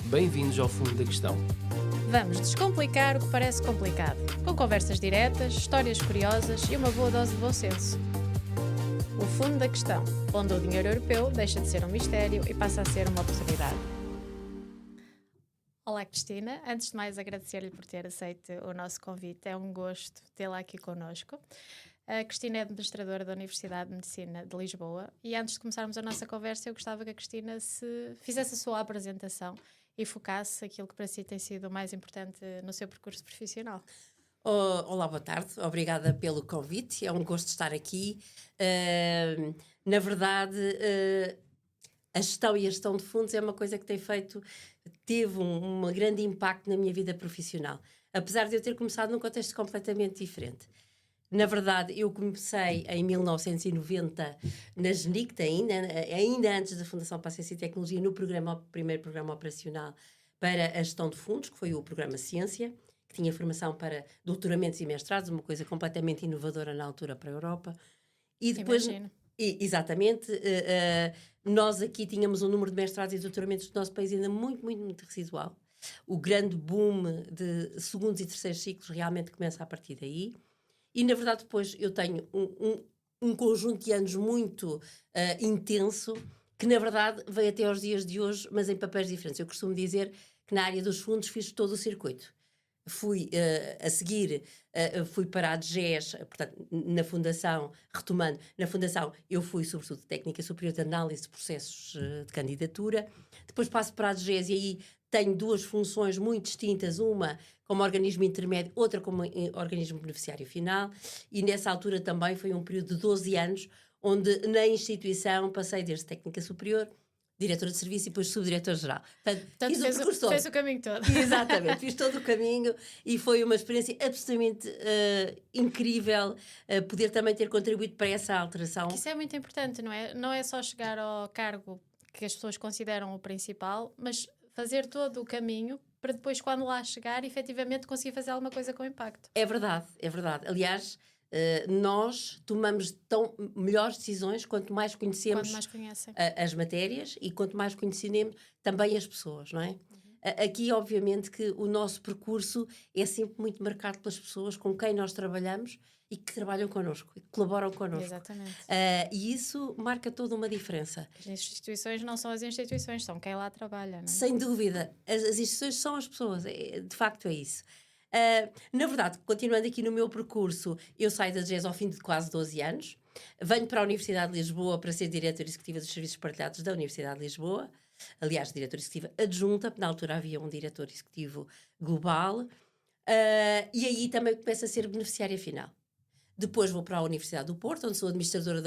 Bem-vindos ao Fundo da Questão. Vamos descomplicar o que parece complicado, com conversas diretas, histórias curiosas e uma boa dose de bom senso. O Fundo da Questão, onde o dinheiro europeu deixa de ser um mistério e passa a ser uma oportunidade. Olá, Cristina. Antes de mais, agradecer-lhe por ter aceito o nosso convite. É um gosto tê-la aqui connosco. A Cristina é administradora da Universidade de Medicina de Lisboa e antes de começarmos a nossa conversa, eu gostava que a Cristina se fizesse a sua apresentação e focasse aquilo que para si tem sido o mais importante no seu percurso profissional. Olá, boa tarde. Obrigada pelo convite. É um gosto estar aqui. Na verdade, a gestão de fundos é uma coisa que teve um grande impacto na minha vida profissional. Apesar de eu ter começado num contexto completamente diferente. Na verdade, eu comecei em 1990 na GNICT ainda antes da Fundação para a Ciência e Tecnologia, no primeiro programa operacional para a gestão de fundos, que foi o programa Ciência, que tinha formação para doutoramentos e mestrados, uma coisa completamente inovadora na altura para a Europa. E depois, exatamente, nós aqui tínhamos um número de mestrados e doutoramentos do nosso país ainda muito, muito, muito residual. O grande boom de segundos e terceiros ciclos realmente começa a partir daí. E, na verdade, depois eu tenho um conjunto de anos muito intenso, que, na verdade, veio até aos dias de hoje, mas em papéis diferentes. Eu costumo dizer que na área dos fundos fiz todo o circuito. Fui, a seguir, fui para a DGES, portanto, na Fundação, retomando, na Fundação eu fui, sobretudo, técnica superior de análise de processos de candidatura. Depois passo para a DGES e aí tenho duas funções muito distintas, uma como organismo intermédio, outra como organismo beneficiário final, e nessa altura também foi um período de 12 anos, onde na instituição passei desde técnica superior, diretora de serviço e depois subdiretor-geral. Portanto, fez o caminho todo. Exatamente, fiz todo o caminho e foi uma experiência absolutamente incrível poder também ter contribuído para essa alteração. Isso é muito importante, não é? Não é só chegar ao cargo que as pessoas consideram o principal, mas fazer todo o caminho para depois, quando lá chegar, efetivamente conseguir fazer alguma coisa com impacto. É verdade, é verdade. Aliás, nós tomamos melhores decisões quanto mais conhecemos as matérias e quanto mais conhecemos também as pessoas, não é? Aqui, obviamente, que o nosso percurso é sempre muito marcado pelas pessoas com quem nós trabalhamos e que trabalham connosco, e que colaboram connosco. Exatamente. E isso marca toda uma diferença. As instituições não são as instituições, são quem lá trabalha, não é? Sem dúvida. As instituições são as pessoas, de facto é isso. Na verdade, continuando aqui no meu percurso, eu saio da DGES ao fim de quase 12 anos, venho para a Universidade de Lisboa para ser diretora executiva dos serviços partilhados da Universidade de Lisboa, aliás, diretora executiva adjunta, na altura havia um diretor executivo global, e aí também começo a ser beneficiária final. Depois vou para a Universidade do Porto, onde sou administradora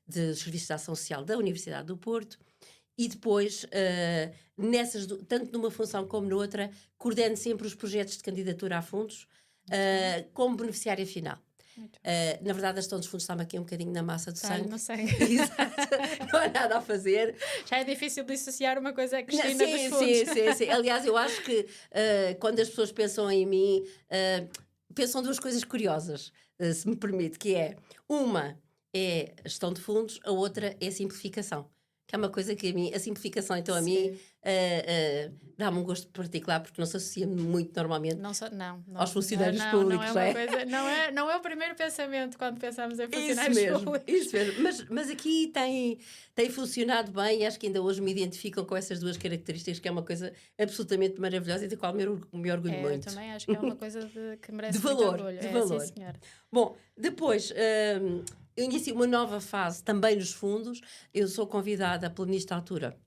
de Serviços de Ação Social da Universidade do Porto, e depois, tanto numa função como noutra, coordeno sempre os projetos de candidatura a fundos como beneficiária final. Na verdade, a gestão dos fundos está-me aqui um bocadinho na massa do sangue. No sangue. Exato. Não há nada a fazer. Já é difícil dissociar uma coisa a Cristina dos fundos. Sim. Aliás, eu acho que quando as pessoas pensam em mim, pensam duas coisas curiosas, se me permite, que é, uma é a gestão de fundos, a outra é a simplificação. Que é uma coisa que a simplificação, então, a mim, dá-me um gosto particular, porque não se associa muito normalmente aos funcionários públicos. Não é o primeiro pensamento quando pensamos em funcionários públicos. Isso mesmo. Mas aqui tem funcionado bem e acho que ainda hoje me identificam com essas duas características, que é uma coisa absolutamente maravilhosa e da qual me orgulho muito. Eu também acho que é uma coisa que merece de valor, muito orgulho. De valor. Sim, senhora. Bom, depois... eu inicio uma nova fase também nos fundos. Eu sou convidada pela Ministra à altura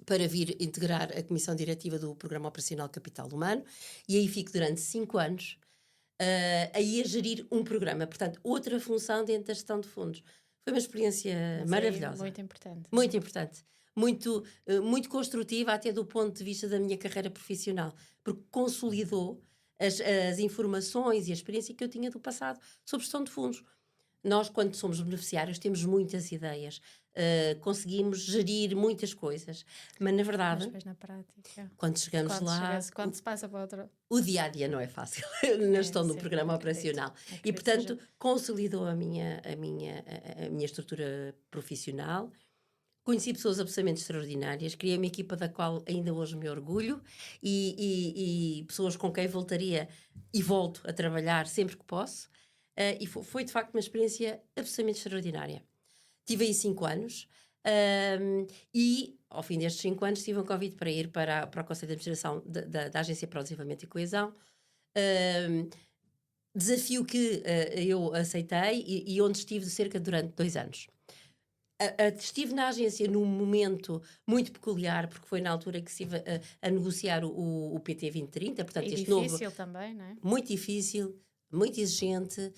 para vir integrar a Comissão Diretiva do Programa Operacional Capital Humano e aí fico durante 5 anos aí a gerir um programa. Portanto, outra função dentro da gestão de fundos. Foi uma experiência maravilhosa. Muito importante. Muito importante. Muito construtiva até do ponto de vista da minha carreira profissional, porque consolidou as informações e a experiência que eu tinha do passado sobre gestão de fundos. Nós, quando somos beneficiários, temos muitas ideias, conseguimos gerir muitas coisas, mas na verdade, mas depois na prática, quando chegamos lá, quando se passa para outro... o dia-a-dia não é fácil na gestão do programa operacional. E, portanto, consolidou a minha estrutura profissional, conheci pessoas absolutamente extraordinárias, criei uma equipa da qual ainda hoje me orgulho e pessoas com quem voltaria e volto a trabalhar sempre que posso. E foi de facto uma experiência absolutamente extraordinária. Tive aí 5 anos e ao fim destes 5 anos tive um convite para ir para o Conselho de Administração da Agência para o Desenvolvimento e Coesão. Desafio que eu aceitei e onde estive durante 2 anos. Estive na agência num momento muito peculiar, porque foi na altura que estive a negociar o PT 2030, portanto, E este difícil novo, também, não é? muito difícil, muito exigente,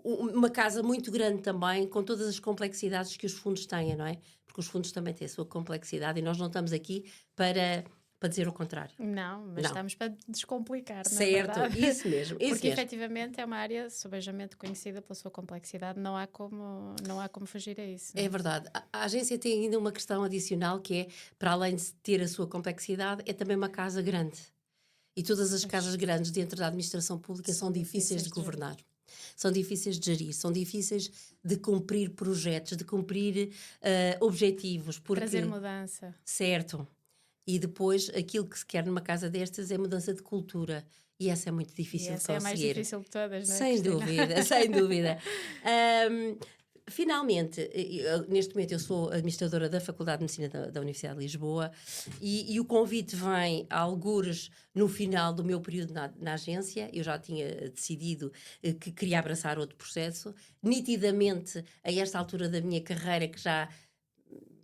uma casa muito grande também, com todas as complexidades que os fundos têm, não é? Porque os fundos também têm a sua complexidade e nós não estamos aqui para dizer o contrário. Não, mas Não. estamos para descomplicar, na Certo, verdade. isso mesmo. Porque efetivamente é uma área subejamente conhecida pela sua complexidade, não há como fugir a isso. Não É verdade. A agência tem ainda uma questão adicional que é, para além de ter a sua complexidade, é também uma casa grande. E todas as casas grandes dentro da administração pública são difíceis de governar. São difíceis de gerir, são difíceis de cumprir projetos, de cumprir objetivos. Porque, trazer mudança. certo. E depois, aquilo que se quer numa casa destas é mudança de cultura. E essa é muito difícil E de essa é a mais conseguir. difícil de todas, não é, Sem Cristina? dúvida, sem dúvida. Finalmente, neste momento eu sou administradora da Faculdade de Medicina da Universidade de Lisboa e o convite vem a algures no final do meu período na agência. Eu já tinha decidido que queria abraçar outro processo. Nitidamente, a esta altura da minha carreira, que já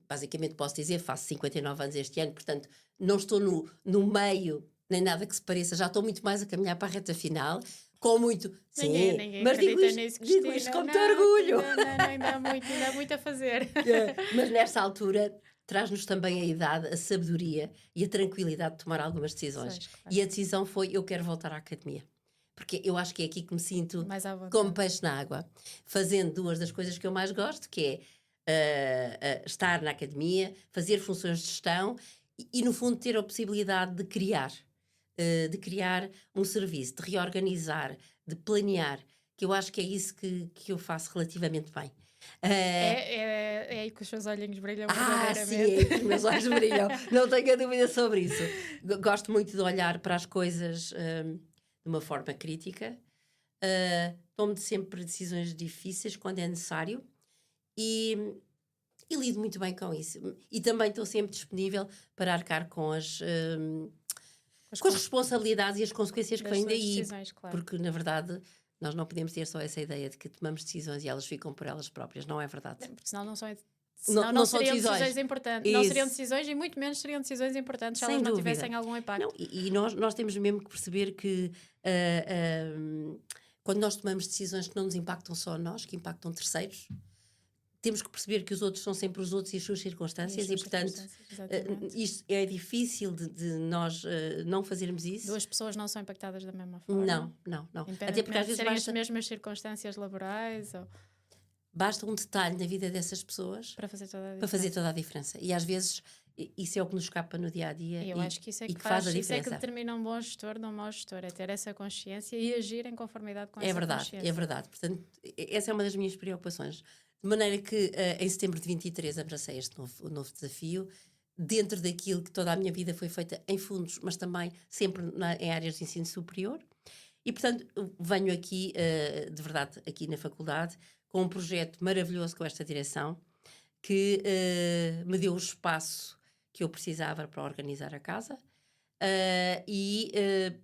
basicamente posso dizer, faço 59 anos este ano, portanto não estou no meio, nem nada que se pareça, já estou muito mais a caminhar para a reta final, com muito... Ninguém mas digo acredita isto, nisso, digo isto Cristina. com muito Não, orgulho. Não, ainda há muito a fazer. Mas nesta altura traz-nos também a idade, a sabedoria e a tranquilidade de tomar algumas decisões. Claro. E a decisão foi, eu quero voltar à academia. Porque eu acho que é aqui que me sinto Mais à vontade. como peixe na água, fazendo duas das coisas que eu mais gosto, que é estar na academia, fazer funções de gestão e no fundo ter a possibilidade de criar um serviço, de reorganizar, de planear, que eu acho que é isso que eu faço relativamente bem. É aí que os seus olhinhos brilham Sim, verdadeiramente. é aí que os meus olhos brilham, não tenho a dúvida sobre isso. Gosto muito de olhar para as coisas de uma forma crítica, tomo sempre decisões difíceis quando é necessário e lido muito bem com isso. E também estou sempre disponível para arcar com as responsabilidades e as consequências que vêm daí. Decisões, claro. Porque, na verdade, nós não podemos ter só essa ideia de que tomamos decisões e elas ficam por elas próprias. Não é verdade. Porque senão não são... Não seriam são decisões importantes. Isso. Não seriam decisões e muito menos seriam decisões importantes se Sem elas não dúvida. tivessem algum impacto. Não, e nós temos mesmo que perceber que quando nós tomamos decisões que não nos impactam só a nós, que impactam terceiros, temos que perceber que os outros são sempre os outros e as suas circunstâncias e portanto isto é difícil de nós não fazermos isso. Duas pessoas não são impactadas da mesma forma. Não. Até porque às vezes serem as mesmas circunstâncias laborais ou... Basta um detalhe na vida dessas pessoas para fazer toda a diferença. E às vezes isso é o que nos escapa no dia-a-dia. Eu acho que isso é que faz a diferença. Isso é que determina um bom gestor de um mau gestor, é ter essa consciência e agir em conformidade com essa consciência. É verdade. Portanto, essa é uma das minhas preocupações. De maneira que em setembro de 23 abracei este novo desafio, dentro daquilo que toda a minha vida foi feita em fundos, mas também sempre em áreas de ensino superior. E, portanto, venho aqui, de verdade, aqui na faculdade, com um projeto maravilhoso com esta direção, que me deu o espaço que eu precisava para organizar a casa e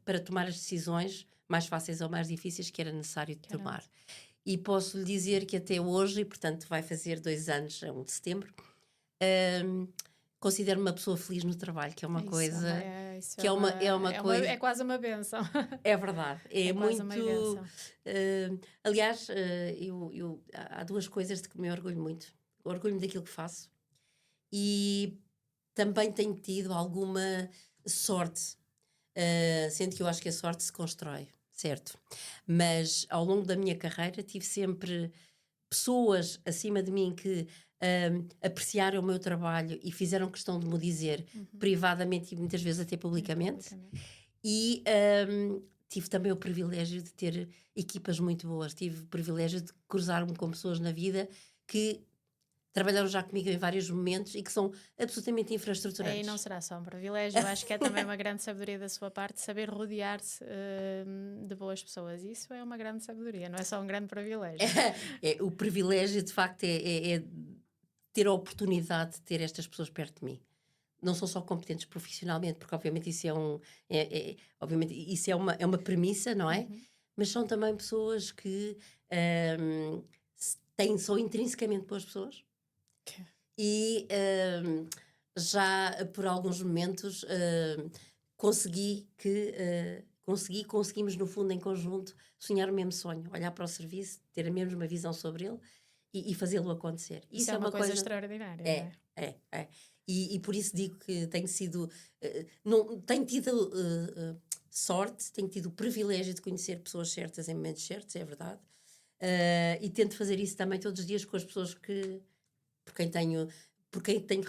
para tomar as decisões mais fáceis ou mais difíceis que era necessário tomar. E posso lhe dizer que até hoje, e portanto vai fazer 2 anos, a 1 de setembro, considero-me uma pessoa feliz no trabalho, que é uma coisa... É quase uma benção. É verdade. É muito... Uma benção. Aliás, há 2 coisas de que me orgulho muito. Orgulho-me daquilo que faço e também tenho tido alguma sorte, sendo que eu acho que a sorte se constrói. Certo, mas ao longo da minha carreira tive sempre pessoas acima de mim que apreciaram o meu trabalho e fizeram questão de me dizer privadamente e muitas vezes até publicamente. E tive também o privilégio de ter equipas muito boas, tive o privilégio de cruzar-me com pessoas na vida que trabalharam já comigo em vários momentos e que são absolutamente infraestruturantes. Aí não será só um privilégio, eu acho que é também uma grande sabedoria da sua parte saber rodear-se de boas pessoas. Isso é uma grande sabedoria, não é só um grande privilégio. O privilégio, de facto, é ter a oportunidade de ter estas pessoas perto de mim. Não são só competentes profissionalmente, porque obviamente isso obviamente isso é uma premissa, não é? Uhum. Mas são também pessoas que são intrinsecamente boas pessoas. E já por alguns momentos conseguimos no fundo em conjunto sonhar o mesmo sonho, olhar para o serviço, ter a mesma visão sobre ele e fazê-lo acontecer. Isso é uma coisa extraordinária, não é? É. E por isso digo que tenho sido não, tenho tido sorte, tenho tido o privilégio de conhecer pessoas certas em momentos certos, é verdade. E tento fazer isso também todos os dias com as pessoas por quem tenho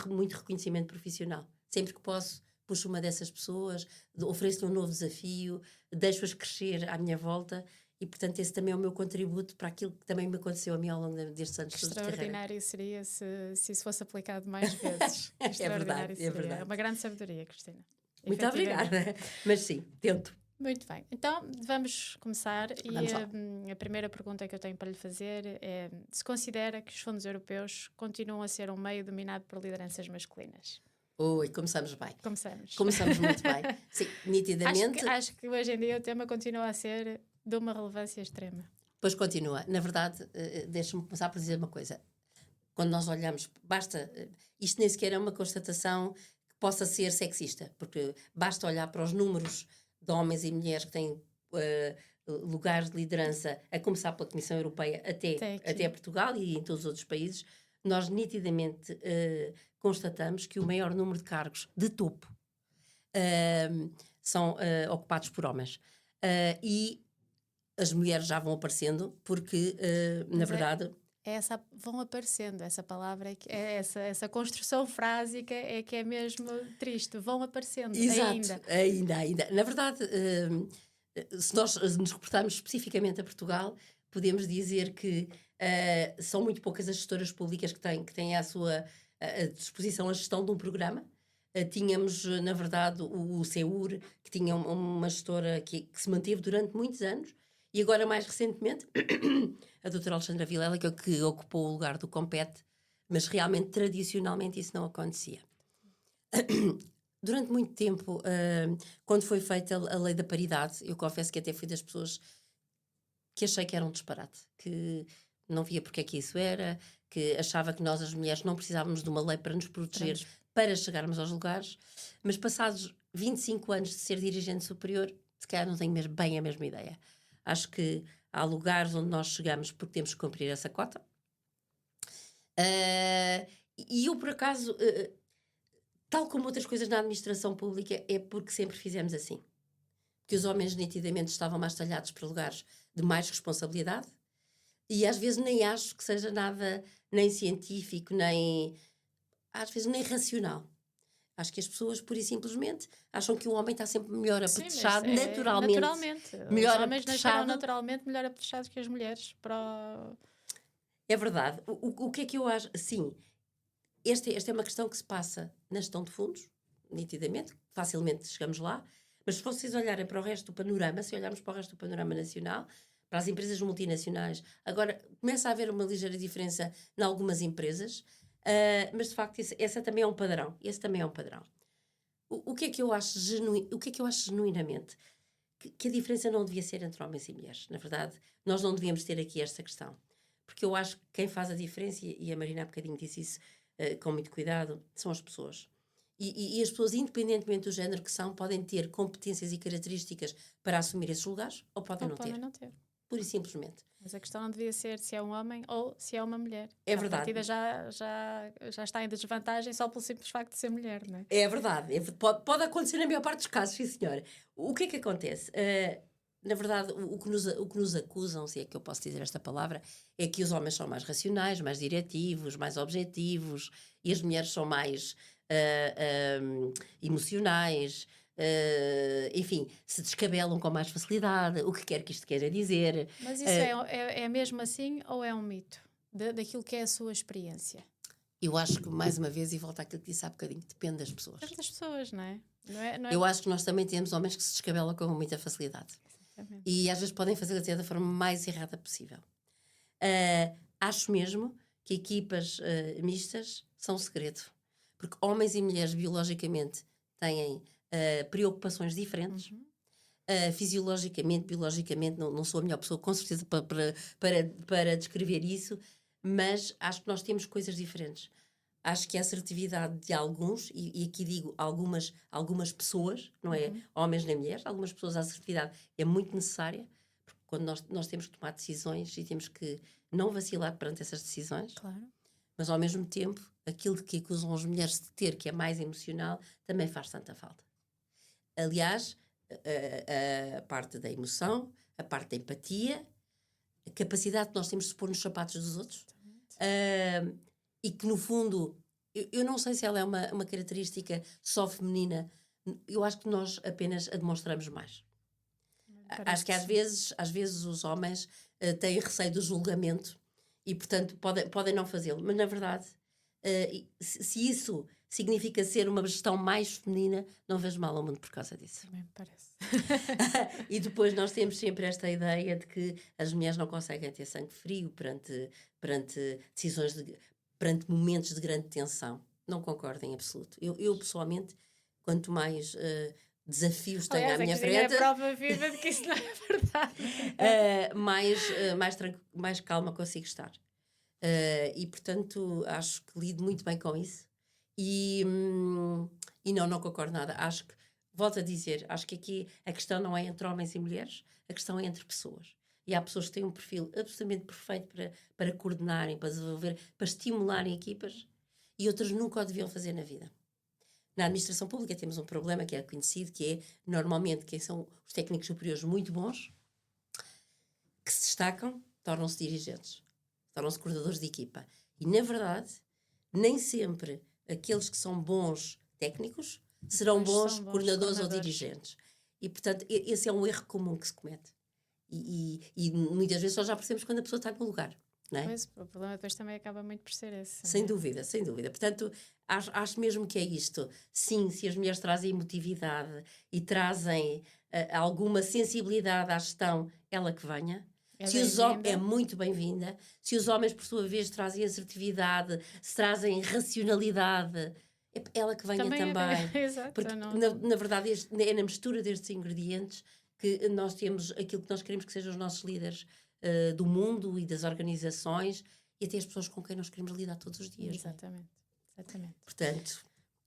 muito reconhecimento profissional. Sempre que posso, puxo uma dessas pessoas, ofereço-lhe um novo desafio, deixo-as crescer à minha volta e, portanto, esse também é o meu contributo para aquilo que também me aconteceu a mim ao longo destes anos todos de carreira. Extraordinário seria se isso fosse aplicado mais vezes. É verdade, seria. é verdade. É uma grande sabedoria, Cristina. Muito obrigada. Mas sim, tento. Muito bem. Então, vamos começar. Vamos lá. E a primeira pergunta que eu tenho para lhe fazer é se considera que os fundos europeus continuam a ser um meio dominado por lideranças masculinas? Oi, começamos bem. Começamos muito bem. Sim, nitidamente. Acho que hoje em dia o tema continua a ser de uma relevância extrema. Pois continua. Na verdade, deixa-me começar por dizer uma coisa. Quando nós olhamos, isto nem sequer é uma constatação que possa ser sexista, porque basta olhar para os números de homens e mulheres que têm lugares de liderança, a começar pela Comissão Europeia até Portugal e em todos os outros países, nós nitidamente constatamos que o maior número de cargos de topo são ocupados por homens. E as mulheres já vão aparecendo, porque, na verdade... vão aparecendo, essa palavra, essa construção frásica é que é mesmo triste, vão aparecendo. Exato, ainda. Na verdade, se nós nos reportarmos especificamente a Portugal, podemos dizer que são muito poucas as gestoras públicas que têm à sua disposição a gestão de um programa. Tínhamos, na verdade, o CEUR, que tinha uma gestora que se manteve durante muitos anos, e agora, mais recentemente, a doutora Alexandra Vilela, que ocupou o lugar do Compete, mas realmente, tradicionalmente, isso não acontecia. Durante muito tempo, quando foi feita a lei da paridade, eu confesso que até fui das pessoas que achei que era um disparate, que não via porque é que isso era, que achava que nós, as mulheres, não precisávamos de uma lei para nos proteger para chegarmos aos lugares, mas passados 25 anos de ser dirigente superior, se calhar não tenho mesmo bem a mesma ideia. Acho que há lugares onde nós chegamos porque temos que cumprir essa cota. E eu, por acaso, tal como outras coisas na administração pública, é porque sempre fizemos assim. Porque os homens nitidamente estavam mais talhados para lugares de mais responsabilidade e às vezes nem acho que seja nada nem científico, às vezes nem racional. Acho que as pessoas, pura e simplesmente, acham que o homem está sempre melhor apetrechado, naturalmente. Os homens nasceram naturalmente melhor apetrechados que as mulheres. É verdade. O que é que eu acho? Sim, esta é uma questão que se passa na gestão de fundos, nitidamente, facilmente chegamos lá, mas se vocês olharem para o resto do panorama, se olharmos para o resto do panorama nacional, para as empresas multinacionais, agora começa a haver uma ligeira diferença em algumas empresas, mas de facto esse também é um padrão. Esse também é um padrão. O que é que eu acho genuinamente? Que a diferença não devia ser entre homens e mulheres. Na verdade, nós não devíamos ter aqui esta questão. Porque eu acho que quem faz a diferença, e a Marina há bocadinho disse isso com muito cuidado, são as pessoas. E as pessoas, independentemente do género que são, podem ter competências e características para assumir esses lugares ou podem não ter. Pura e simplesmente. Mas a questão não devia ser se é um homem ou se é uma mulher. É verdade. A partida já está em desvantagem só pelo simples facto de ser mulher, não é? É verdade. Pode acontecer na maior parte dos casos, sim senhora. O que é que acontece? Na verdade, o que nos acusam, se é que eu posso dizer esta palavra, é que os homens são mais racionais, mais diretivos, mais objetivos, e as mulheres são mais emocionais, enfim, se descabelam com mais facilidade, o que quer que isto queira dizer. Mas isso é mesmo assim ou é um mito? Daquilo que é a sua experiência? Eu acho que, mais uma vez, e volto àquilo que disse há bocadinho, depende das pessoas. Depende das pessoas, não é? Não é... Eu acho que nós também temos homens que se descabelam com muita facilidade. Exatamente. E às vezes podem fazer da forma mais errada possível. Acho mesmo que equipas mistas são um segredo. Porque homens e mulheres biologicamente têm preocupações diferentes. Fisiologicamente, biologicamente, não sou a melhor pessoa com certeza para descrever isso, mas acho que nós temos coisas diferentes. Acho que a assertividade de alguns, e aqui digo algumas pessoas, não é homens nem mulheres, algumas pessoas, a assertividade é muito necessária, porque quando nós temos que tomar decisões e temos que não vacilar perante essas decisões, Claro. mas ao mesmo tempo, aquilo de que acusam as mulheres de ter, que é mais emocional, também faz tanta falta. Aliás, a parte da emoção, a parte da empatia, a capacidade que nós temos de se pôr nos sapatos dos outros, e que no fundo, eu não sei se ela é uma característica só feminina, eu acho que nós apenas a demonstramos mais. Acho que às vezes os homens têm receio do julgamento e portanto podem não fazê-lo, mas na verdade se isso significa ser uma gestão mais feminina, não vejo mal ao mundo por causa disso. Também me parece. E depois nós temos sempre esta ideia de que as mulheres não conseguem ter sangue frio perante decisões, perante momentos de grande tensão. Não concordo em absoluto. Eu pessoalmente, quanto mais desafios tenho à minha frente... é a prova viva de que isso não é verdade. mais calma consigo estar. E portanto acho que lido muito bem com isso e não concordo nada. Acho que, volto a dizer, acho que aqui a questão não é entre homens e mulheres, a questão é entre pessoas, e há pessoas que têm um perfil absolutamente perfeito para coordenarem, para desenvolver, para estimularem equipas, e outras nunca o deviam fazer na vida. Na administração pública temos um problema que é conhecido, que é normalmente quem são os técnicos superiores muito bons que se destacam, tornam-se dirigentes, tornam-se coordenadores de equipa. E, na verdade, nem sempre aqueles que são bons técnicos serão bons coordenadores ou dirigentes. E, portanto, esse é um erro comum que se comete. E muitas vezes nós já percebemos quando a pessoa está no lugar. Não é? Mas o problema depois também acaba muito por ser esse. Sem dúvida, sem dúvida. Portanto, acho mesmo que é isto. Sim, se as mulheres trazem emotividade e trazem alguma sensibilidade à gestão, ela que venha. É muito bem-vinda. Se os homens, por sua vez, trazem assertividade, se trazem racionalidade, é ela que venha também. Exato. Porque, na verdade, é na mistura destes ingredientes que nós temos aquilo que nós queremos que sejam os nossos líderes do mundo e das organizações e até as pessoas com quem nós queremos lidar todos os dias. Exatamente. Portanto...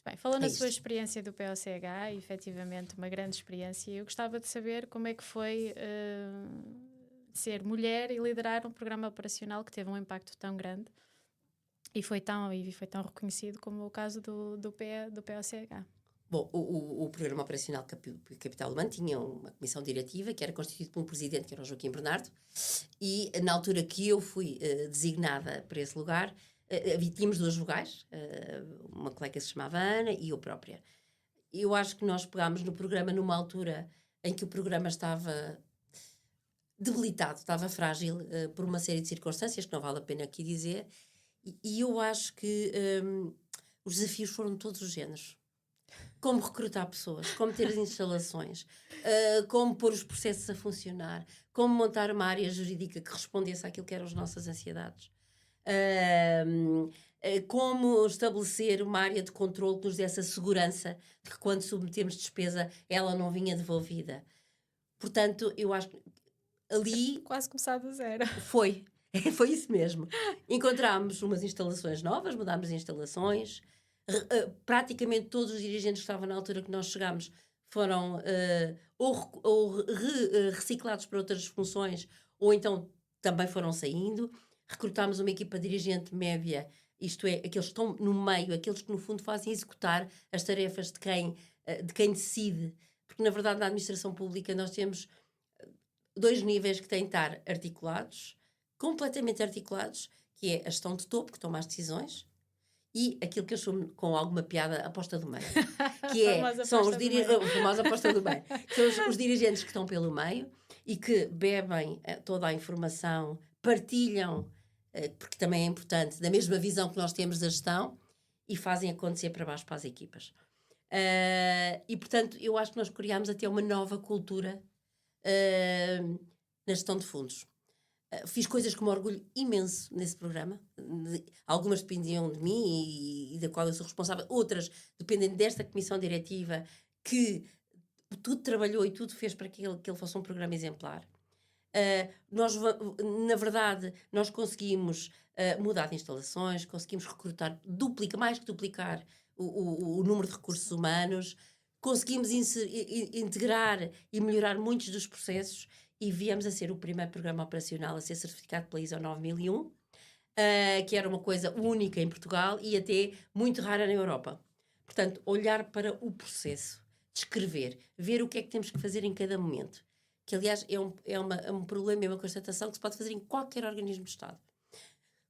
Bem, falando da sua experiência do POCH, efetivamente uma grande experiência, eu gostava de saber como é que foi... ser mulher e liderar um programa operacional que teve um impacto tão grande e foi tão reconhecido como o caso do POCH. Bom, o programa operacional Capital Humano tinha uma comissão diretiva que era constituída por um presidente, que era o Joaquim Bernardo, e na altura que eu fui designada para esse lugar, tínhamos duas vogais, uma colega que se chamava Ana e eu própria. Eu acho que nós pegámos no programa numa altura em que o programa estava debilitado, estava frágil por uma série de circunstâncias que não vale a pena aqui dizer, e eu acho que os desafios foram de todos os géneros. Como recrutar pessoas, como ter as instalações, como pôr os processos a funcionar, como montar uma área jurídica que respondesse àquilo que eram as nossas ansiedades, como estabelecer uma área de controle que nos desse a segurança de que quando submetemos despesa ela não vinha devolvida. Portanto, eu acho que ali... Quase começar do zero. Foi isso mesmo. Encontramos umas instalações novas, mudámos instalações, praticamente todos os dirigentes que estavam na altura que nós chegámos foram reciclados para outras funções, ou então também foram saindo. Recrutámos uma equipa dirigente média, isto é, aqueles que estão no meio, aqueles que no fundo fazem executar as tarefas de quem decide, porque na verdade na administração pública nós temos dois níveis que têm de estar articulados, completamente articulados, que é a gestão de topo, que toma as decisões, e aquilo que eu chamo com alguma piada a aposta do meio, que são a famosa aposta do meio, que são os dirigentes que estão pelo meio e que bebem toda a informação, partilham porque também é importante, da mesma visão que nós temos da gestão, e fazem acontecer para baixo para as equipas. E, portanto, eu acho que nós criámos até uma nova cultura na gestão de fundos. Fiz coisas que me orgulho imenso nesse programa. Algumas dependiam de mim e da qual eu sou responsável. Outras dependem desta comissão diretiva que tudo trabalhou e tudo fez para que ele fosse um programa exemplar. Na verdade, nós conseguimos mudar de instalações, conseguimos recrutar, mais que duplicar o número de recursos humanos, conseguimos integrar e melhorar muitos dos processos e viemos a ser o primeiro programa operacional a ser certificado pela ISO 9001, que era uma coisa única em Portugal e até muito rara na Europa. Portanto, olhar para o processo, descrever, ver o que é que temos que fazer em cada momento, que aliás é um problema, é uma constatação que se pode fazer em qualquer organismo de Estado.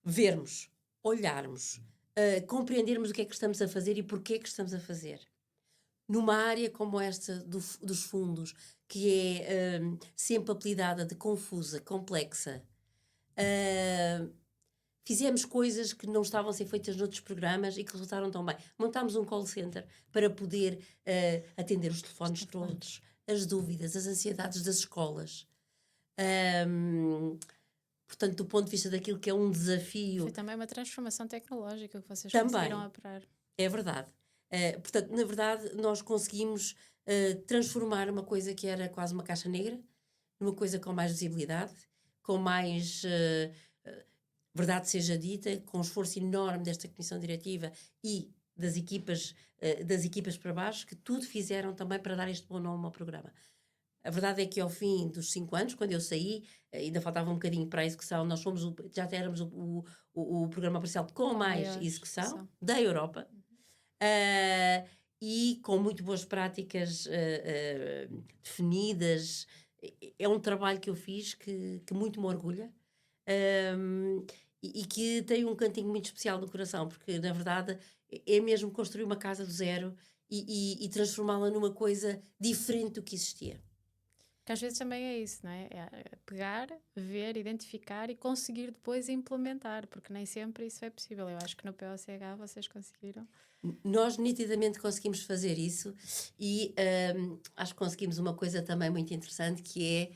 Vermos, olharmos, compreendermos o que é que estamos a fazer e porquê é que estamos a fazer. Numa área como esta dos fundos, que é sempre apelidada de confusa, complexa, fizemos coisas que não estavam a ser feitas noutros programas e que resultaram tão bem. Montámos um call center para poder atender os telefones todos, as dúvidas, as ansiedades das escolas. Portanto, do ponto de vista daquilo que é um desafio... Foi também uma transformação tecnológica que vocês conseguiram operar. É verdade. Portanto, na verdade, nós conseguimos transformar uma coisa que era quase uma caixa negra numa coisa com mais visibilidade, com mais... verdade seja dita, com um esforço enorme desta comissão diretiva e das equipas para baixo, que tudo fizeram também para dar este bom nome ao programa. A verdade é que ao fim dos 5 anos, quando eu saí, ainda faltava um bocadinho para a execução, nós já éramos o programa parcial com mais execução da Europa, e com muito boas práticas definidas. É um trabalho que eu fiz que muito me orgulha. E que tem um cantinho muito especial no coração, porque na verdade é mesmo construir uma casa do zero e transformá-la numa coisa diferente do que existia. Que às vezes também é isso, não é? É pegar, ver, identificar e conseguir depois implementar, porque nem sempre isso é possível. Eu acho que no POCH vocês conseguiram. Nós nitidamente conseguimos fazer isso e acho que conseguimos uma coisa também muito interessante, que é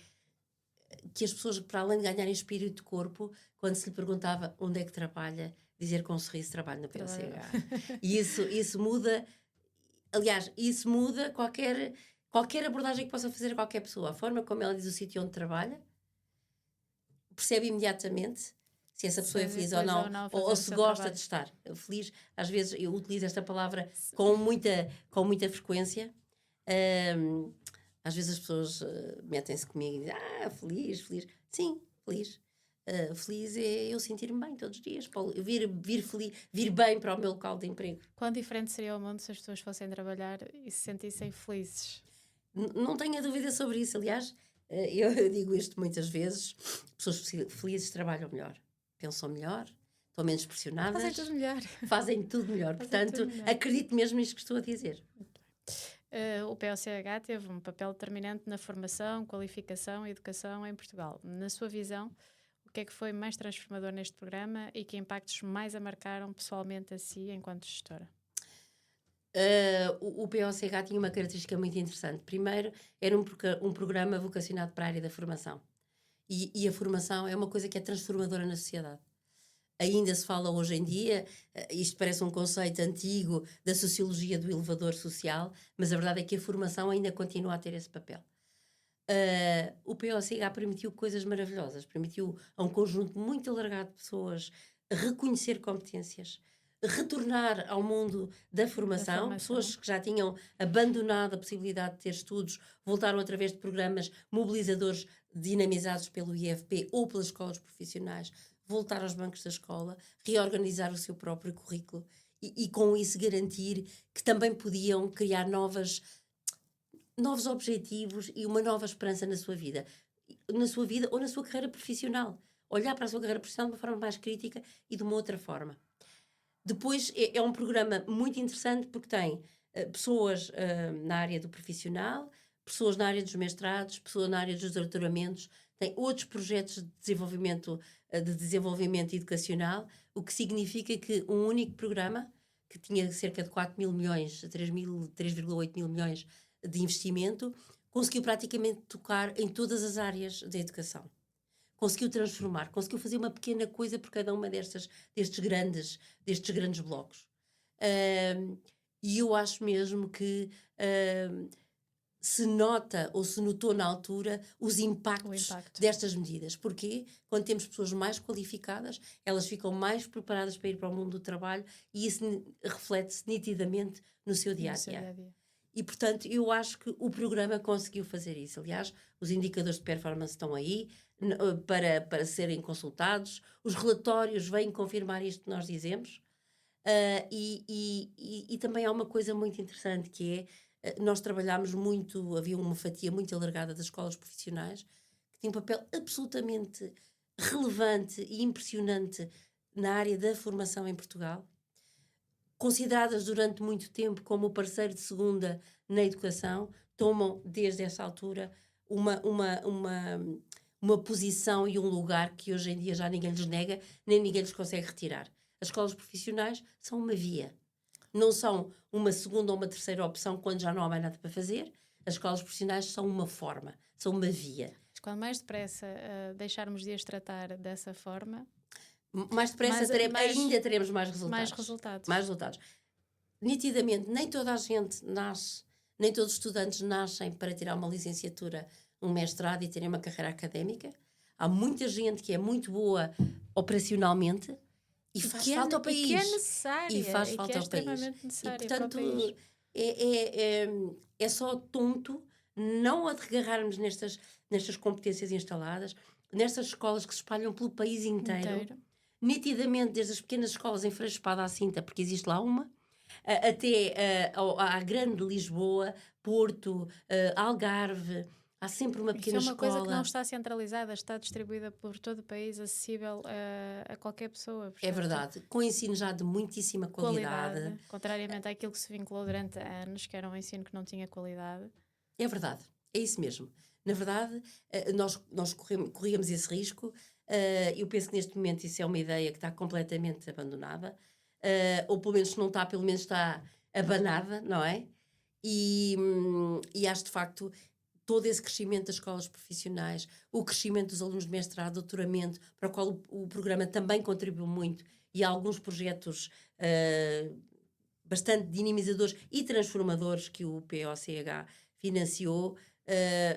que as pessoas, para além de ganharem espírito de corpo, quando se lhe perguntava onde é que trabalha, dizer com um sorriso trabalho na POCH. E isso muda, aliás, isso muda qualquer abordagem que possa fazer a qualquer pessoa. A forma como ela diz o sítio onde trabalha, percebe imediatamente se essa pessoa é feliz ou não se gosta de estar feliz. Às vezes eu utilizo esta palavra com muita frequência. Às vezes as pessoas metem-se comigo e dizem, feliz. Sim, feliz. Feliz é eu sentir-me bem todos os dias, vir bem para o meu local de emprego. Quão diferente seria o mundo se as pessoas fossem trabalhar e se sentissem felizes? Não tenho dúvida sobre isso. Aliás, eu digo isto muitas vezes: pessoas felizes trabalham melhor, pensam melhor, estão menos pressionadas. Fazem tudo melhor. Portanto, acredito mesmo nisto que estou a dizer. O POCH teve um papel determinante na formação, qualificação e educação em Portugal. Na sua visão, o que é que foi mais transformador neste programa e que impactos mais a marcaram pessoalmente a si enquanto gestora? O POCH tinha uma característica muito interessante. Primeiro, era um programa vocacionado para a área da formação. E a formação é uma coisa que é transformadora na sociedade. Ainda se fala hoje em dia, isto parece um conceito antigo da sociologia do elevador social, mas a verdade é que a formação ainda continua a ter esse papel. O POCH permitiu coisas maravilhosas, permitiu a um conjunto muito alargado de pessoas reconhecer competências, retornar ao mundo da formação. Pessoas que já tinham abandonado a possibilidade de ter estudos, voltaram através de programas mobilizadores dinamizados pelo IFP ou pelas escolas profissionais, voltar aos bancos da escola, reorganizar o seu próprio currículo e com isso garantir que também podiam criar novos objetivos e uma nova esperança na sua vida ou na sua carreira profissional. Olhar para a sua carreira profissional de uma forma mais crítica e de uma outra forma. Depois é um programa muito interessante porque tem pessoas na área do profissional, pessoas na área dos mestrados, pessoas na área dos doutoramentos, tem outros projetos de desenvolvimento educacional, o que significa que um único programa, que tinha cerca de 4 mil milhões, 3,8 mil milhões de investimento, conseguiu praticamente tocar em todas as áreas da educação. Conseguiu transformar, conseguiu fazer uma pequena coisa por cada uma destes grandes blocos. E eu acho mesmo que se nota ou se notou na altura os impactos destas medidas. Porquê? Quando temos pessoas mais qualificadas, elas ficam mais preparadas para ir para o mundo do trabalho e isso reflete-se nitidamente no seu dia-a-dia. E, portanto, eu acho que o programa conseguiu fazer isso. Aliás, os indicadores de performance estão aí para serem consultados, os relatórios vêm confirmar isto que nós dizemos. E também há uma coisa muito interessante que é, nós trabalhámos muito, havia uma fatia muito alargada das escolas profissionais que tinha um papel absolutamente relevante e impressionante na área da formação em Portugal, consideradas durante muito tempo como o parceiro de segunda na educação, tomam desde essa altura uma posição e um lugar que hoje em dia já ninguém lhes nega, nem ninguém lhes consegue retirar. As escolas profissionais são uma via. Não são uma segunda ou uma terceira opção quando já não há mais nada para fazer. As escolas profissionais são uma forma, são uma via. Mas quanto mais depressa deixarmos de as tratar dessa forma, mais depressa ainda teremos mais resultados. Mais resultados. Nitidamente, nem toda a gente nasce, nem todos os estudantes nascem para tirar uma licenciatura, um mestrado e terem uma carreira académica. Há muita gente que é muito boa operacionalmente e faz falta ao país. E que é necessária. E faz falta ao país. E, portanto, é só tonto não agarrarmos nestas competências instaladas, nestas escolas que se espalham pelo país inteiro. Nitidamente, desde as pequenas escolas em Freixo Espada à Cinta, porque existe lá uma, até à grande Lisboa, Porto, Algarve, há sempre uma pequena escola. É uma coisa que não está centralizada, está distribuída por todo o país, acessível a qualquer pessoa. Portanto, é verdade, com ensino já de muitíssima qualidade. Contrariamente àquilo que se vinculou durante anos, que era um ensino que não tinha qualidade. É verdade, é isso mesmo. Na verdade, nós corríamos esse risco. Eu penso que neste momento isso é uma ideia que está completamente abandonada. Ou pelo menos se não está, pelo menos está abanada, não é? E acho de facto todo esse crescimento das escolas profissionais, o crescimento dos alunos de mestrado, doutoramento, para o qual o programa também contribuiu muito, e há alguns projetos bastante dinamizadores e transformadores que o POCH financiou,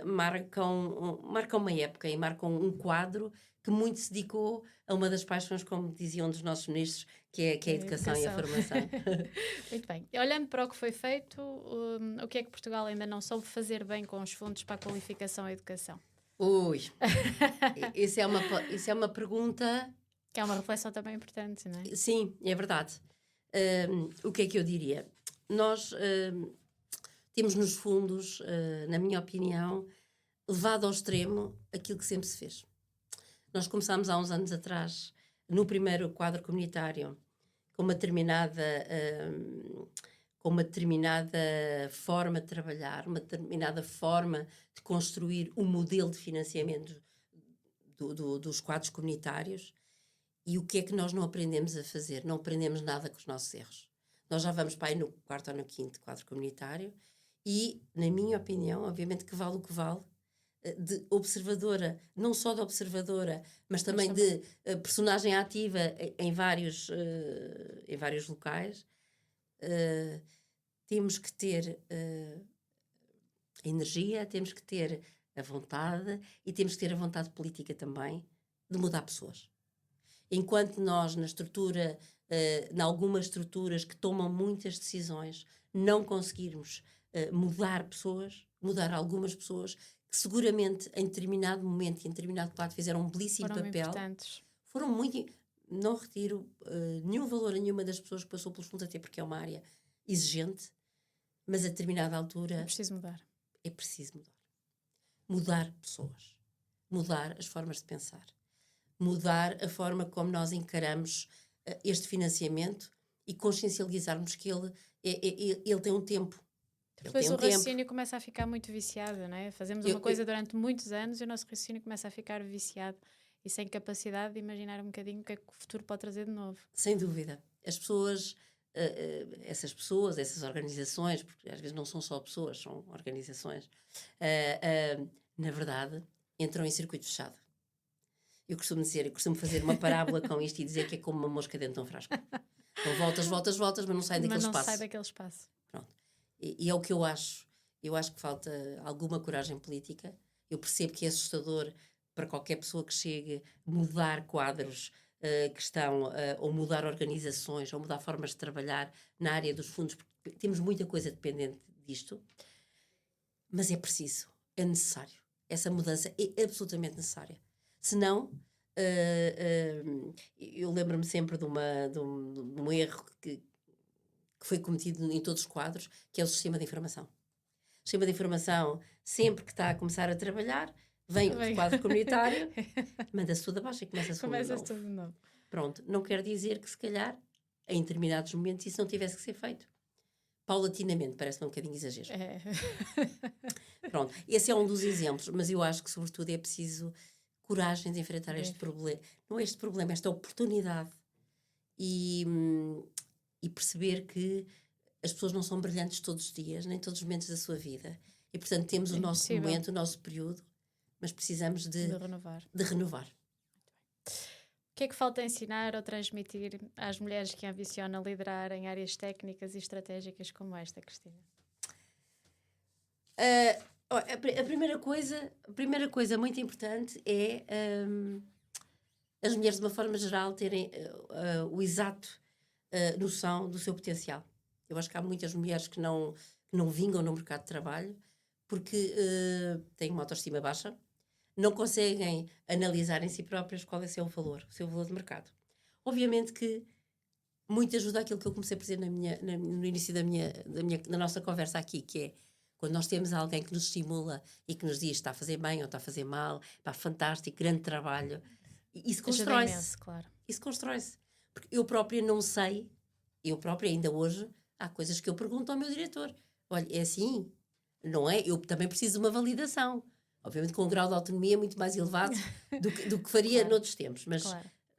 marcam uma época e marcam um quadro que muito se dedicou a uma das paixões, como diziam um dos nossos ministros, que é a educação e a formação. Muito bem. Olhando para o que foi feito, o que é que Portugal ainda não soube fazer bem com os fundos para a qualificação e educação? Isso é uma pergunta... Que é uma reflexão também importante, não é? Sim, é verdade. O que é que eu diria? Nós temos nos fundos, na minha opinião, levado ao extremo aquilo que sempre se fez. Nós começámos há uns anos atrás, no primeiro quadro comunitário, com uma determinada forma de trabalhar, uma determinada forma de construir o modelo de financiamento dos quadros comunitários. E o que é que nós não aprendemos a fazer? Não aprendemos nada com os nossos erros. Nós já vamos para aí no quarto ou no quinto quadro comunitário e, na minha opinião, obviamente que vale o que vale, de observadora, não só de observadora, mas também de personagem ativa em vários locais, temos que ter a energia, temos que ter a vontade e temos que ter a vontade política também de mudar pessoas. Enquanto nós, na estrutura, em algumas estruturas que tomam muitas decisões, não conseguirmos mudar algumas pessoas que seguramente em determinado momento e em determinado quadro fizeram um belíssimo papel. Foram muito... Não retiro nenhum valor a nenhuma das pessoas que passou pelos fundos, até porque é uma área exigente, mas a determinada altura... É preciso mudar. É preciso mudar. Mudar pessoas. Mudar as formas de pensar. Mudar a forma como nós encaramos este financiamento e consciencializarmos que ele tem um tempo. Depois tem o um tempo. raciocínio começa a ficar muito viciado, não é? Fazemos uma coisa durante muitos anos e o nosso raciocínio começa a ficar viciado e sem capacidade de imaginar um bocadinho o que é que o futuro pode trazer de novo. Sem dúvida. As pessoas, essas organizações, porque às vezes não são só pessoas, são organizações, na verdade, entram em circuito fechado. Eu costumo fazer uma parábola com isto e dizer que é como uma mosca dentro de um frasco. Então voltas, mas não sai daquele Mas não espaço. sai daquele espaço. Pronto. E é o que eu acho. Eu acho que falta alguma coragem política. Eu percebo que é assustador para qualquer pessoa que chegue mudar quadros que estão, ou mudar organizações, ou mudar formas de trabalhar na área dos fundos, porque temos muita coisa dependente disto. Mas é preciso, é necessário. Essa mudança é absolutamente necessária. Senão, eu lembro-me sempre de um erro que foi cometido em todos os quadros, que é o sistema de informação. O sistema de informação, sempre que está a começar a trabalhar, vem o quadro comunitário, manda-se tudo abaixo e começa-se tudo de novo. Pronto, não quer dizer que se calhar, em determinados momentos, isso não tivesse que ser feito. Paulatinamente, parece-me um bocadinho exagero. Pronto, esse é um dos exemplos, mas eu acho que sobretudo é preciso coragem de enfrentar este problema. Não é este problema, esta oportunidade. E perceber que as pessoas não são brilhantes todos os dias, nem todos os momentos da sua vida. E, portanto, temos o nosso momento, o nosso período, mas precisamos de renovar. O que é que falta ensinar ou transmitir às mulheres que ambicionam liderar em áreas técnicas e estratégicas como esta, Cristina? A primeira coisa muito importante é as mulheres, de uma forma geral, terem o exato noção do seu potencial. Eu acho que há muitas mulheres que não vingam no mercado de trabalho porque têm uma autoestima baixa, não conseguem analisar em si próprias qual é o seu valor de mercado. Obviamente que muito ajuda aquilo que eu comecei a dizer no início da nossa conversa aqui, que é quando nós temos alguém que nos estimula e que nos diz está a fazer bem ou está a fazer mal, pá, fantástico, grande trabalho. Isso constrói-se. Claro. Isso constrói-se. Porque eu própria não sei, ainda hoje, há coisas que eu pergunto ao meu diretor. Olha, é assim? Não é? Eu também preciso de uma validação. Obviamente com um grau de autonomia muito mais elevado do que faria noutros tempos.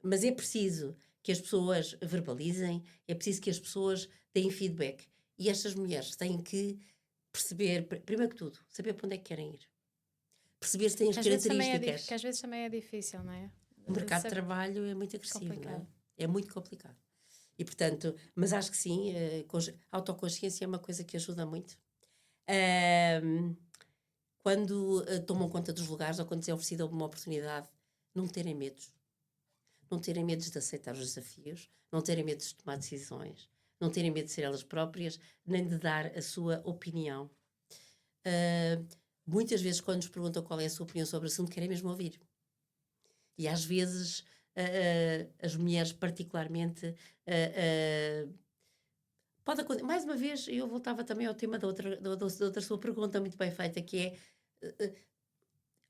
Mas é preciso que as pessoas verbalizem, é preciso que as pessoas deem feedback. E estas mulheres têm que perceber, primeiro que tudo, saber para onde é que querem ir. Perceber se têm as características. Que às vezes também é difícil, não é? O mercado de trabalho é muito agressivo, não é? É muito complicado. E, portanto, mas acho que sim, a autoconsciência é uma coisa que ajuda muito. Quando tomam conta dos lugares ou quando lhes é oferecida uma oportunidade, não terem medos. Não terem medos de aceitar os desafios, não terem medo de tomar decisões, não terem medo de ser elas próprias, nem de dar a sua opinião. Muitas vezes, quando nos perguntam qual é a sua opinião sobre o assunto, querem mesmo ouvir. E às vezes, as mulheres particularmente... pode acontecer. Mais uma vez, eu voltava também ao tema da outra sua pergunta muito bem feita, que é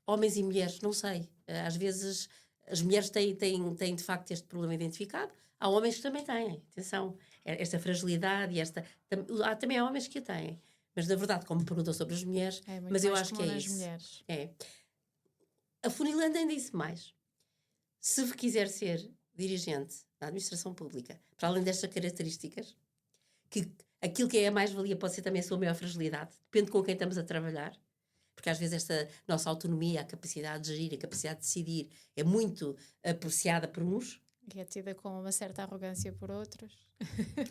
homens e mulheres, não sei. Às vezes as mulheres têm de facto este problema identificado. Há homens que também têm, atenção, esta fragilidade e também há homens que a têm. Mas na verdade, como me perguntou sobre as mulheres, mas eu acho que é isso. Mulheres. A Funilândia ainda disse mais. Se quiser ser dirigente da administração pública, para além destas características, que aquilo que é a mais-valia pode ser também a sua maior fragilidade, depende com quem estamos a trabalhar, porque às vezes esta nossa autonomia, a capacidade de gerir, a capacidade de decidir é muito apreciada por uns. E é tida com uma certa arrogância por outros.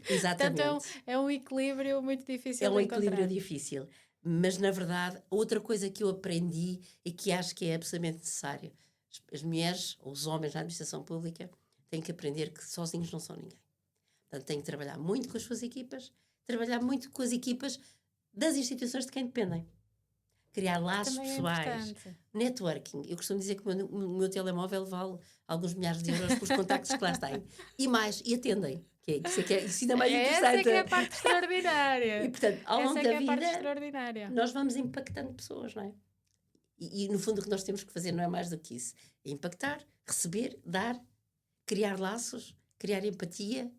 Exatamente. Portanto, é um equilíbrio muito difícil de encontrar. É um equilíbrio difícil. Mas, na verdade, outra coisa que eu aprendi e que acho que é absolutamente necessário, as mulheres, ou os homens na administração pública, têm que aprender que sozinhos não são ninguém. Portanto, têm que trabalhar muito com as suas equipas, trabalhar muito com as equipas das instituições de quem dependem. Criar laços pessoais, networking. Eu costumo dizer que o meu telemóvel vale alguns milhares de euros pelos contactos que lá têm. E mais, e atendem. Isso ainda é mais interessante. Essa é que é a parte extraordinária. E, portanto, ao longo da vida, nós vamos impactando pessoas, não é? E, no fundo, o que nós temos que fazer não é mais do que isso. É impactar, receber, dar, criar laços, criar empatia,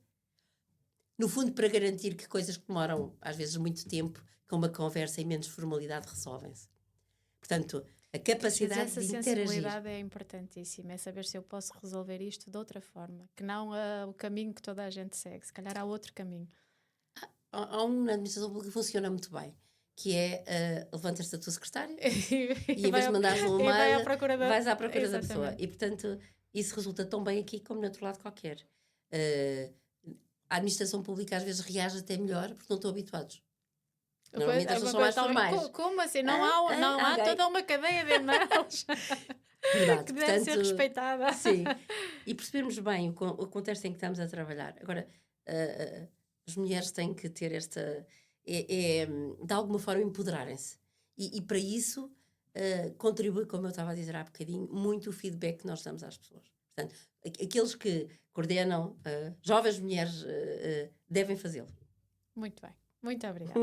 no fundo, para garantir que coisas que demoram, às vezes, muito tempo, com uma conversa e menos formalidade, resolvem-se. Portanto, a capacidade Mas essa de interagir. sensibilidade é importantíssima, é saber se eu posso resolver isto de outra forma, que não o caminho que toda a gente segue, se calhar há outro caminho. Há uma administração pública que funciona muito bem, que é levantas-te da tua secretária e em vez de mandares um e-mail, vais à procura da pessoa. E, portanto, isso resulta tão bem aqui como no outro lado qualquer. A administração pública às vezes reage até melhor porque não estão habituados. Normalmente as pessoas são mais formais. Como assim? Não há toda uma cadeia de e-mails que deve ser respeitada. Sim. E percebermos bem o contexto em que estamos a trabalhar. Agora, as mulheres têm que ter esta... de alguma forma empoderarem-se. E para isso contribui, como eu estava a dizer há bocadinho, muito o feedback que nós damos às pessoas. Portanto, aqueles que coordenam, jovens mulheres, devem fazê-lo. Muito bem. Muito obrigada.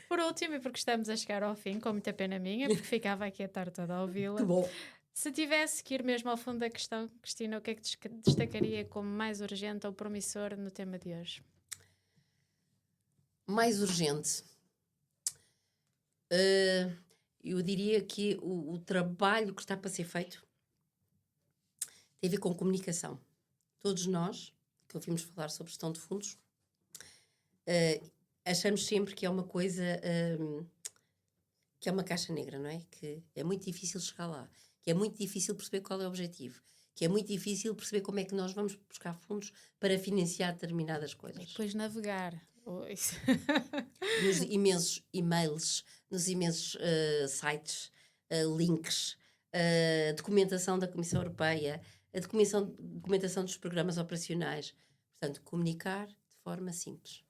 Por último, e porque estamos a chegar ao fim, com muita pena minha, porque ficava aqui a tarde toda a ouvi-la. Que bom. Se tivesse que ir mesmo ao fundo da questão, Cristina, o que é que destacaria como mais urgente ou promissor no tema de hoje? Mais urgente. Eu diria que o trabalho que está para ser feito tem a ver com comunicação. Todos nós, que ouvimos falar sobre gestão de fundos, achamos sempre que é uma coisa, que é uma caixa negra, não é? Que é muito difícil chegar lá, que é muito difícil perceber qual é o objetivo, que é muito difícil perceber como é que nós vamos buscar fundos para financiar determinadas coisas. E depois navegar. Nos imensos e-mails, nos imensos sites, links, documentação da Comissão Europeia, a documentação dos programas operacionais. Portanto, comunicar de forma simples.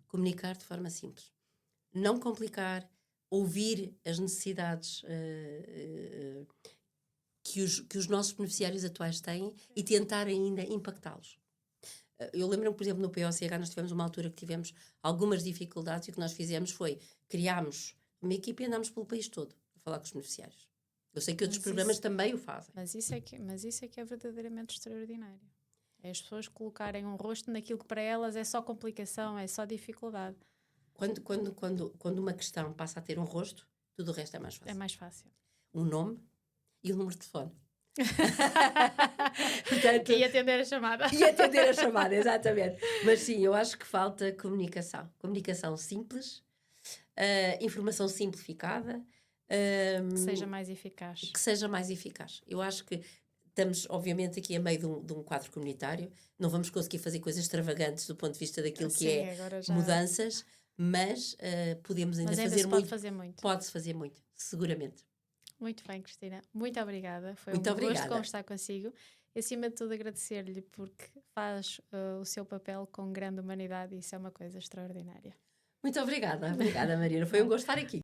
Comunicar de forma simples. Não complicar, ouvir as necessidades que os nossos beneficiários atuais têm e tentar ainda impactá-los. Eu lembro-me, por exemplo, no POCH nós tivemos uma altura que tivemos algumas dificuldades e o que nós fizemos foi criámos uma equipe e andámos pelo país todo a falar com os beneficiários. Eu sei que outros programas também o fazem. Mas isso é que é verdadeiramente extraordinário. É as pessoas colocarem um rosto naquilo que para elas é só complicação, é só dificuldade. Quando uma questão passa a ter um rosto, tudo o resto é mais fácil. É mais fácil. Um nome e um número de telefone. Portanto, e atender a chamada. E atender a chamada, exatamente. Mas sim, eu acho que falta comunicação. Comunicação simples, informação simplificada. Que seja mais eficaz. Que seja mais eficaz. Eu acho que estamos, obviamente, aqui a meio de um quadro comunitário. Não vamos conseguir fazer coisas extravagantes do ponto de vista daquilo que é mudanças, mas podemos ainda fazer muito. Pode-se fazer muito, seguramente. Muito bem, Cristina. Muito obrigada. Foi muito gosto conversar consigo. E, acima de tudo, agradecer-lhe porque faz o seu papel com grande humanidade e isso é uma coisa extraordinária. Muito obrigada. Obrigada, Mariana. Foi um gosto estar aqui.